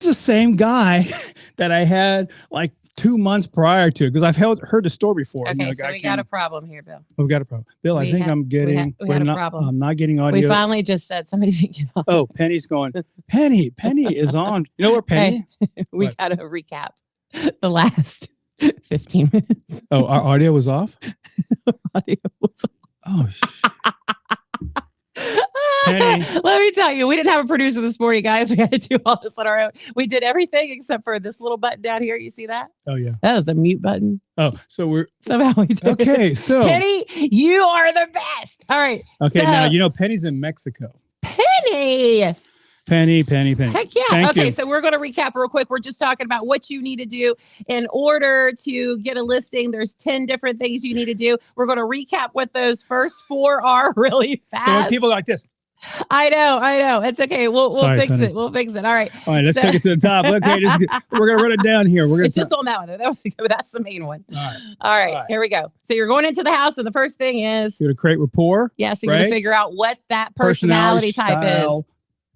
the same guy that I had like 2 months prior to, because I've heard the story before. Okay, so we got a problem here, Bill. We've got a problem. Bill, I think I'm getting. We had a problem. I'm not getting audio. We finally just said somebody didn't get on. Oh, Penny's going. Penny is on. You know where Penny? Hey, we got to recap the last 15 minutes. Oh, our audio was off? Audio was off. Oh, Penny. Let me tell you, we didn't have a producer this morning, guys. We had to do all this on our own. We did everything except for this little button down here. You see that? Oh, yeah. That was the mute button. Oh, so somehow we did. Okay, so Penny, you are the best. All right. Okay, so, now Penny's in Mexico. Penny. Heck yeah. Thank okay, you. So we're going to recap real quick. We're just talking about what you need to do in order to get a listing. There's 10 different things you need to do. We're going to recap what those first 4 are really fast. So when people like this. I know. It's okay. We'll fix it. We'll fix it. All right. Let's take it to the top. Okay, we're going to run it down here. It's just on that one. That's the main one. All right. Here we go. So you're going into the house, and the first thing is you're going to create rapport. Yes, you're going to figure out what that personality type is.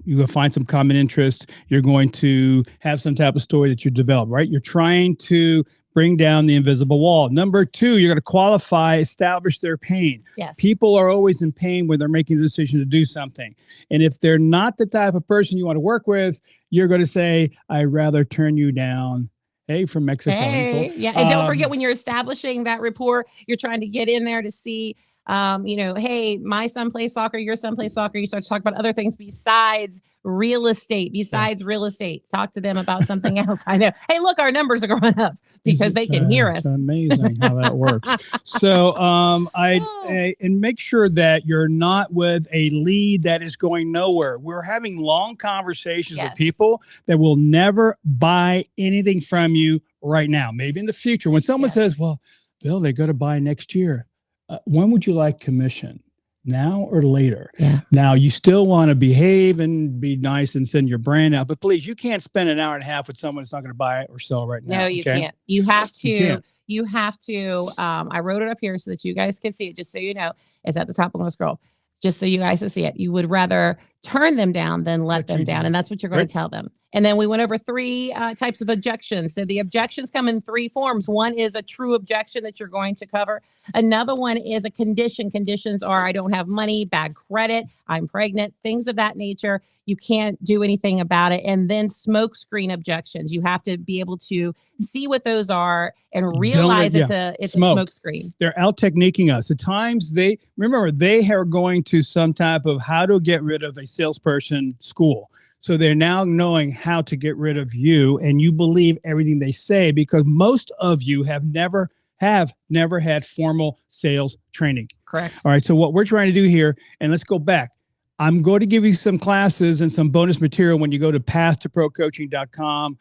You're going to find some common interest. You're going to have some type of story that you develop, right? You're trying to bring down the invisible wall. Number 2, you're going to qualify, establish their pain. Yes. People are always in pain when they're making a decision to do something. And if they're not the type of person you want to work with, you're going to say, I'd rather turn you down. Hey, from Mexico. Hey, yeah. And don't forget, when you're establishing that rapport, you're trying to get in there to see, hey, my son plays soccer, your son plays soccer. You start to talk about other things besides real estate, Talk to them about something else. I know. Hey, look, our numbers are going up because they can hear us. It's amazing how that works. So and make sure that you're not with a lead that is going nowhere. We're having long conversations with people that will never buy anything from you right now. Maybe in the future, when someone says, well, Bill, they got to buy next year. When would you like commission? Now or later? Yeah. Now, you still want to behave and be nice and send your brand out, but please, you can't spend an hour and a half with someone that's not going to buy it or sell right now. No, you can't. You have to. I wrote it up here so that you guys can see it, just so you know. It's at the top. I'm going to scroll. Just so you guys can see it. You would rather turn them down than let them down. And that's what you're going to tell them. And then we went over 3 types of objections. So the objections come in 3 forms. One is a true objection that you're going to cover. Another one is a condition. Conditions are, I don't have money, bad credit, I'm pregnant, things of that nature. You can't do anything about it. And then smoke screen objections. You have to be able to see what those are and realize it's a smoke screen. They're out techniquing us. At times they are going to some type of how to get rid of a salesperson school. So they're now knowing how to get rid of you, and you believe everything they say because most of you have never had formal sales training. Correct. All right. So what we're trying to do here, and let's go back. I'm going to give you some classes and some bonus material when you go to pathtoprocoaching.com.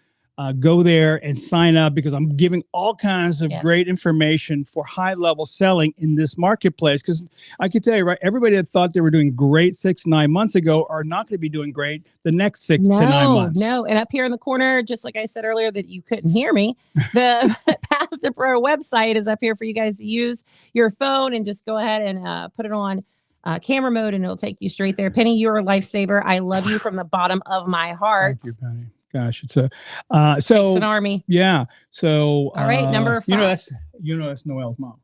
Go there and sign up because I'm giving all kinds of great information for high-level selling in this marketplace. Because I can tell you, right, everybody that thought they were doing great 6-9 months ago are not going to be doing great the next 6 to 9 months. No, and up here in the corner, just like I said earlier that you couldn't hear me, the Path to Pro website is up here for you guys to use your phone and just go ahead and put it on camera mode and it'll take you straight there. Penny, you're a lifesaver. I love you from the bottom of my heart. Thank you, Penny. Gosh, it's an army. Yeah. So all right, number 5. That's Noelle's mom.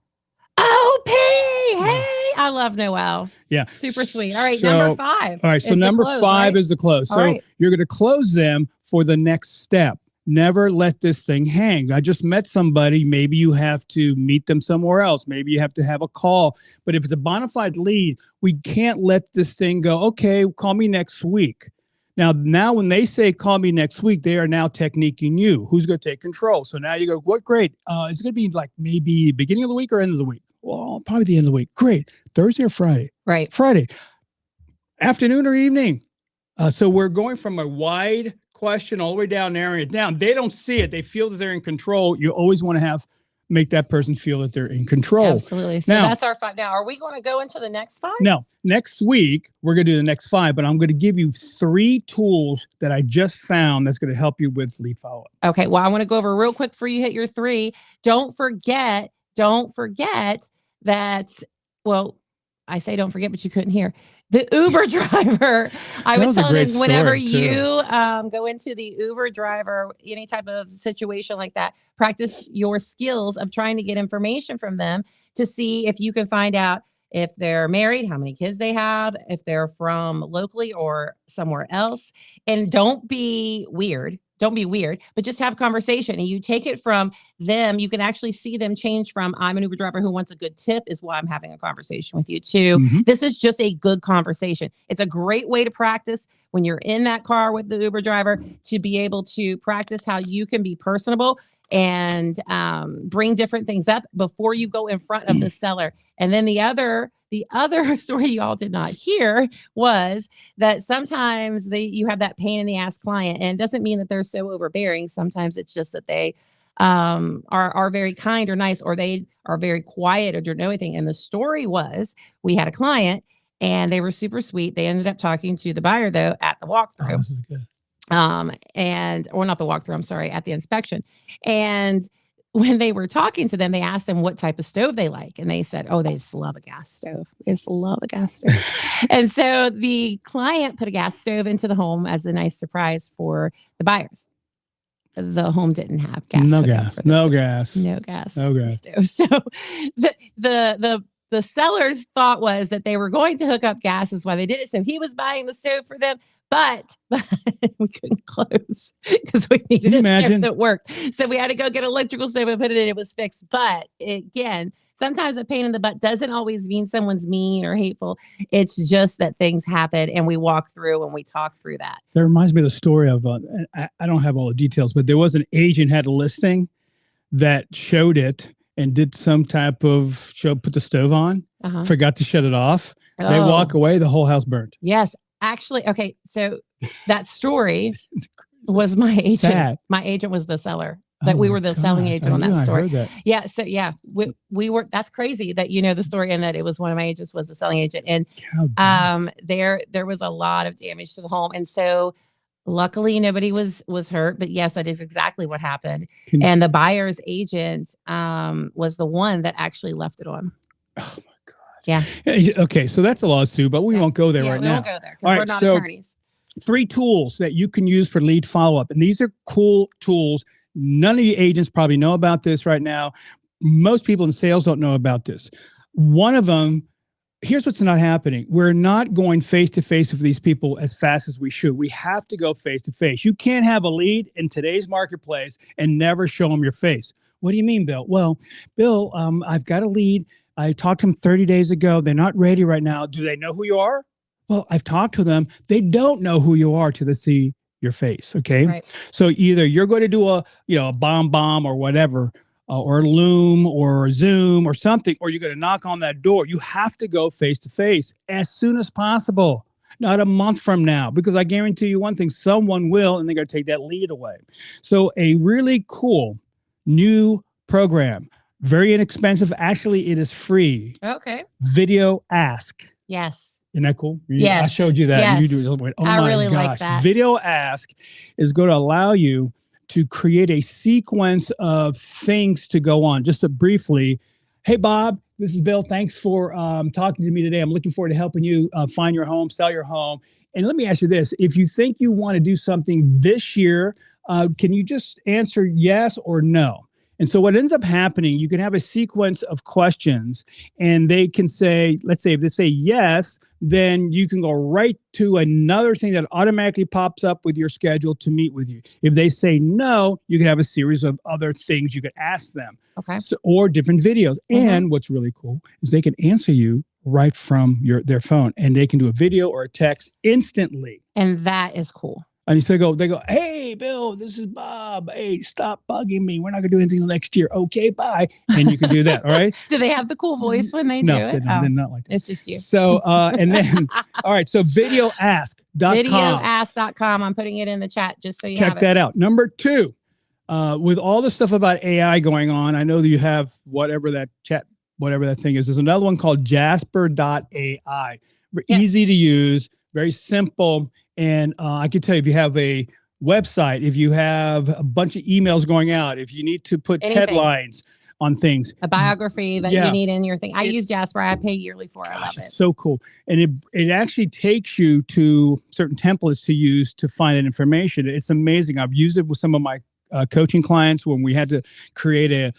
Oh, Penny! Hey, I love Noelle. Yeah, super sweet. All right, number 5. All right, so number 5 is the close. So you're going to close them for the next step. Never let this thing hang. I just met somebody. Maybe you have to meet them somewhere else. Maybe you have to have a call. But if it's a bona fide lead, we can't let this thing go. Okay, call me next week. Now, when they say call me next week, they are now techniquing you. Who's going to take control? So now you go, what? Great. Is it going to be like maybe beginning of the week or end of the week? Well, probably the end of the week. Great. Thursday or Friday? Right. Friday. Afternoon or evening? So we're going from a wide question all the way down, narrowing it down. They don't see it. They feel that they're in control. You always want to make that person feel that they're in control. Absolutely. So that's our 5. Now, are we going to go into the next 5? No. Next week, we're going to do the next 5, but I'm going to give you 3 tools that I just found that's going to help you with lead follow-up. Okay. Well, I want to go over real quick before you hit your 3. Don't forget that, well, I say don't forget, but you couldn't hear. The Uber driver. I was telling them whenever story, you go into the Uber driver, any type of situation like that, practice your skills of trying to get information from them to see if you can find out if they're married, how many kids they have, if they're from locally or somewhere else. And don't be weird. Don't be weird, but just have conversation, and you take it from them. You can actually see them change from I'm an Uber driver who wants a good tip is why I'm having a conversation with you to this is just a good conversation. It's a great way to practice when you're in that car with the Uber driver to be able to practice how you can be personable and bring different things up before you go in front of the seller. And then the other story y'all did not hear was that sometimes you have that pain in the ass client, and it doesn't mean that they're so overbearing. Sometimes it's just that they are very kind or nice, or they are very quiet or don't know anything. And the story was we had a client and they were super sweet. They ended up talking to the buyer though at the walkthrough. Oh, this is good. Or not the walkthrough, I'm sorry, at the inspection. And when they were talking to them, they asked them what type of stove they like. And they said, oh, they just love a gas stove. They just love a gas stove. And so the client put a gas stove into the home as a nice surprise for the buyers. The home didn't have gas. No gas. No gas. No gas. No gas. Stove. So the seller's thought was that they were going to hook up gas is why they did it. So he was buying the stove for them. But we couldn't close because we needed a stove that worked. So we had to go get an electrical stove and put it in. It was fixed. But again, sometimes a pain in the butt doesn't always mean someone's mean or hateful. It's just that things happen and we walk through and we talk through that. That reminds me of the story of, I don't have all the details, but there was an agent had a listing that showed it and did some type of show, put the stove on, forgot to shut it off. They walk away, the whole house burned. Yes. Actually, okay, so that story was my agent. Sad. My agent was the seller. That we were the selling agent on that story. That. Yeah, so yeah, we were. That's crazy that you know the story and that it was one of my agents was the selling agent, and there was a lot of damage to the home, and so luckily nobody was hurt. But yes, that is exactly what happened. And the buyer's agent was the one that actually left it on. Oh my. Yeah. Okay. So that's a lawsuit, but we won't go there right now. We won't go there because we're not attorneys. 3 tools that you can use for lead follow-up. And these are cool tools. None of you agents probably know about this right now. Most people in sales don't know about this. One of them, here's what's not happening. We're not going face-to-face with these people as fast as we should. We have to go face-to-face. You can't have a lead in today's marketplace and never show them your face. What do you mean, Bill? Well, Bill, I've got a lead. I talked to them 30 days ago. They're not ready right now. Do they know who you are? Well, I've talked to them. They don't know who you are till they see your face. Okay. Right. So either you're going to do a bomb or whatever, or Loom or Zoom or something, or you're going to knock on that door. You have to go face to face as soon as possible, not a month from now, because I guarantee you one thing, someone will, and they're going to take that lead away. So a really cool new program. Very inexpensive. Actually, it is free. Okay. Video Ask. Yes. Isn't that cool? Yes. I showed you that. Yes. And you do it. Oh, I really gosh. like that. Video Ask is going to allow you to create a sequence of things to go on. Just briefly, hey, Bob, this is Bill. Thanks for talking to me today. I'm looking forward to helping you find your home, sell your home. And let me ask you this. If you think you want to do something this year, can you just answer yes or no? And so what ends up happening, you can have a sequence of questions and they can say, let's say if they say yes, then you can go right to another thing that automatically pops up with your schedule to meet with you. If they say no, you can have a series of other things you could ask them. Okay. So, or different videos. And what's really cool is they can answer you right from their phone, and they can do a video or a text instantly. And that is cool. And so they go, hey, Bill, this is Bob. Hey, stop bugging me. We're not going to do anything next year. Okay, bye. And you can do that. All right. Do they have the cool voice when they do it? No, they're not like that. It's just you. So, and then, all right. So videoask.com. Videoask.com. I'm putting it in the chat just so you check that out. Number 2, with all the stuff about AI going on, I know that you have whatever that thing is. There's another one called Jasper.ai. Easy to use, very simple. And I can tell you, if you have a website, if you have a bunch of emails going out, if you need to put headlines, on things. A biography that you need in your thing. I use Jasper. I pay yearly for it. I love it. It's so cool. And it actually takes you to certain templates to use to find that information. It's amazing. I've used it with some of my coaching clients when we had to create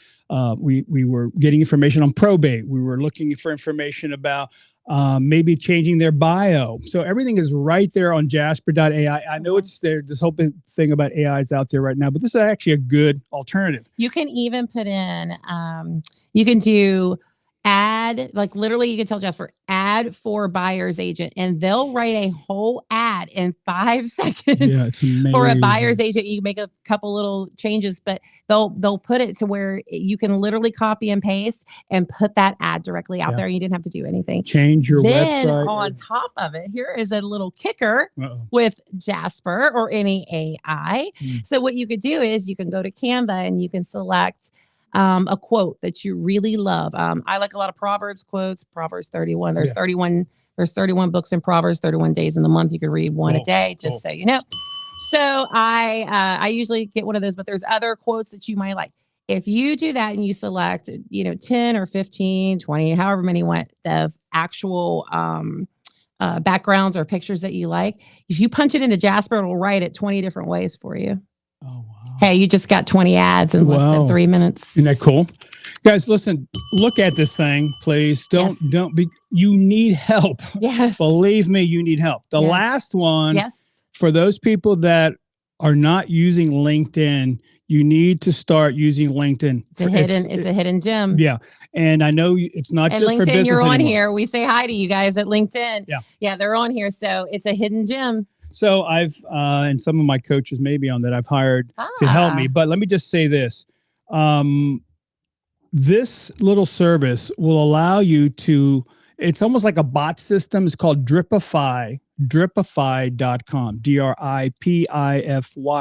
we were getting information on probate. We were looking for information about maybe changing their bio. So everything is right there on jasper.ai. I know it's there. This whole big thing about AI is out there right now, but this is actually a good alternative. You can even put in, you can do ad, like literally you can tell Jasper, ad for buyer's agent, and they'll write a whole ad in 5 seconds for a buyer's agent. You make a couple little changes, but they'll put it to where you can literally copy and paste and put that ad directly out there. You didn't have to do anything. Change your website. On top of it, here is a little kicker with Jasper or any AI. So what you could do is you can go to Canva and you can select a quote that you really love. I like a lot of Proverbs quotes. Proverbs 31. There's 31 books in Proverbs, 31 days in the month. You can read one a day, just so you know. So I usually get one of those, but there's other quotes that you might like. If you do that and you select, 10 or 15, 20, however many you want of actual backgrounds or pictures that you like, if you punch it into Jasper, it'll write it 20 different ways for you. Oh, wow. Hey, you just got 20 ads in less than 3 minutes. Isn't that cool? Guys, listen, look at this thing, please. Don't be, you need help. Yes. Believe me, you need help. The last one, for those people that are not using LinkedIn, you need to start using LinkedIn. It's a hidden gem. Yeah. And I know it's not just LinkedIn, for business you're on anymore. here. We say hi to you guys at LinkedIn. Yeah, they're on here. So it's a hidden gem. So I've, and some of my coaches may be on that I've hired to help me, but let me just say this. This little service will allow you to, it's almost like a bot system. It's called Dripify, dripify.com, D-R-I-P-I-F-Y,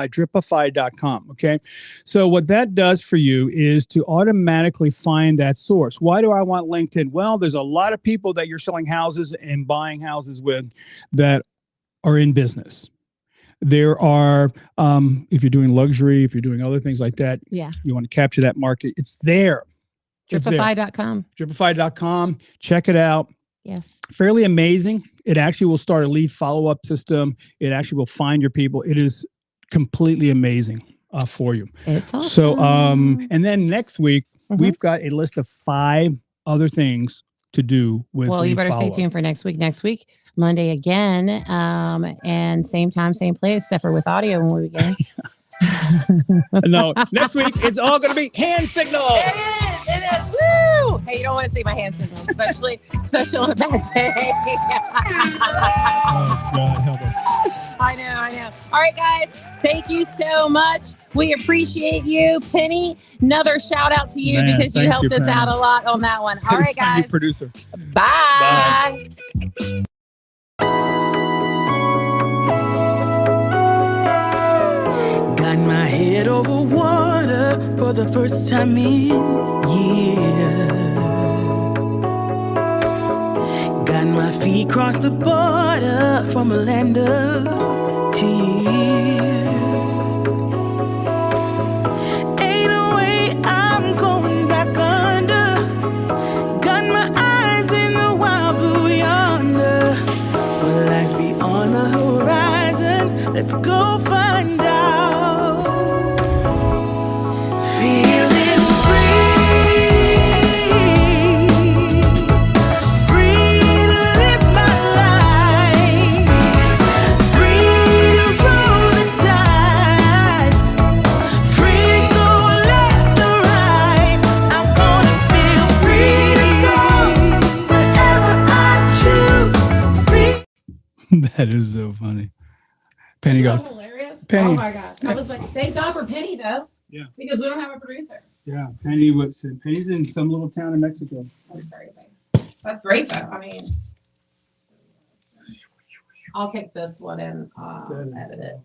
dripify.com. Okay. So what that does for you is to automatically find that source. Why do I want LinkedIn? Well, there's a lot of people that you're selling houses and buying houses with that are in business. There are, if you're doing luxury, if you're doing other things like that, you want to capture that market. It's there. Dripify.com. Dripify.com. Check it out. Yes. Fairly amazing. It actually will start a lead follow-up system. It actually will find your people. It is completely amazing for you. It's awesome. So, and then next week, we've got a list of 5 other things to do with. Well, you better stay tuned for next week. Next week, Monday again, and same time, same place, separate with audio when we begin. No, next week it's all going to be hand signals. It is. It is. Woo! Hey, you don't want to see my hand signals, especially on a bad day. Oh God, help us. I know. All right, guys. Thank you so much. We appreciate you, Penny. Another shout out to you because you helped us out a lot on that one. All right, guys. Producer. Bye. Got my head over water for the first time in years. Got my feet crossed the border from a land of tears. Ain't no way I'm going back under. Got my eyes in the wild blue yonder. Will lights be on the horizon? Let's go find out. Feeling free to live my life, free to roll the dice, free to go left or right. I'm gonna feel free to go wherever I choose. That is so funny. Penny goes. Hilarious. Penny. Oh my gosh. I was like, thank God for Penny though. Yeah. Because we don't have a producer. Yeah. Penny's in some little town in Mexico. That's crazy. That's great though. I mean, I'll take this one and edit it.